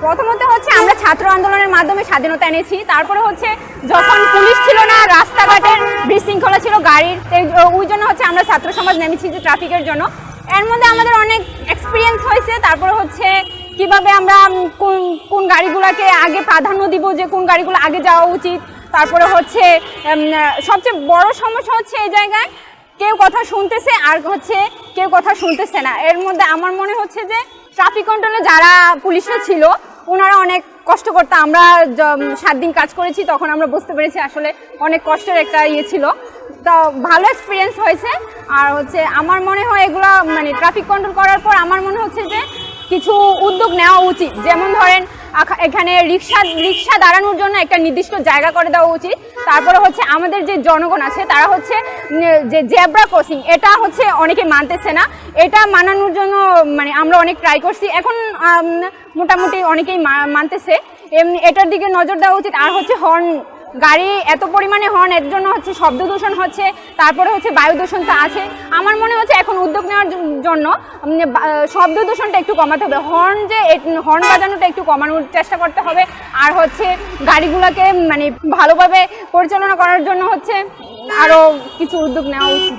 প্রথমত হচ্ছে আমরা ছাত্র আন্দোলনের মাধ্যমে স্বাধীনতা এনেছি, তারপরে হচ্ছে যখন পুলিশ ছিল না, রাস্তাঘাটের বিশৃঙ্খলা ছিল গাড়ির, ওই জন্য হচ্ছে আমরা ছাত্র সমাজ নেমেছি যে ট্রাফিকের জন্য। এর মধ্যে আমাদের অনেক এক্সপিরিয়েন্স হয়েছে। তারপরে হচ্ছে কিভাবে আমরা কোন গাড়িগুলোকে আগে প্রাধান্য দিব, যে কোন গাড়িগুলো আগে যাওয়া উচিত। তারপরে হচ্ছে সবচেয়ে বড় সমস্যা হচ্ছে এই জায়গায় কেউ কথা শুনতেছে আর হচ্ছে কেউ কথা শুনতেছে না। এর মধ্যে আমার মনে হচ্ছে যে ট্রাফিক কন্ট্রোলে যারা পুলিশরা ছিল ওনারা অনেক কষ্ট করতে, আমরা 7 দিন কাজ করেছি, তখন আমরা বুঝতে পেরেছি আসলে অনেক কষ্টের একটা ইয়ে ছিল। তো ভালো এক্সপিরিয়েন্স হয়েছে। আর হচ্ছে আমার মনে হয় এগুলো মানে ট্রাফিক কন্ট্রোল করার পর আমার মনে হচ্ছে যে কিছু উদ্যোগ নেওয়া উচিত। যেমন ধরেন এখানে রিক্সা দাঁড়ানোর জন্য একটা নির্দিষ্ট জায়গা করে দেওয়া উচিত। তারপরে হচ্ছে আমাদের যে জনগণ আছে তারা হচ্ছে যে জেব্রা ক্রসিং, এটা হচ্ছে অনেকে মানতেছে না। এটা মানানোর জন্য মানে আমরা অনেক ট্রাই করছি, এখন মোটামুটি অনেকেই মানতেছে। এটার দিকে নজর দেওয়া উচিত। আর হচ্ছে হর্ন, গাড়ি এত পরিমাণে হর্ন, এর জন্য হচ্ছে শব্দ দূষণ হচ্ছে, তারপরে হচ্ছে বায়ু দূষণ তো আছে। আমার মনে হচ্ছে এখন উদ্যোগ নেওয়ার জন্য শব্দ দূষণটা একটু কমাতে হবে, হর্ন বাজানোটা একটু কমানোর চেষ্টা করতে হবে। আর হচ্ছে গাড়িগুলোকে মানে ভালোভাবে পরিচালনা করার জন্য হচ্ছে আরও কিছু উদ্যোগ নেওয়া উচিত।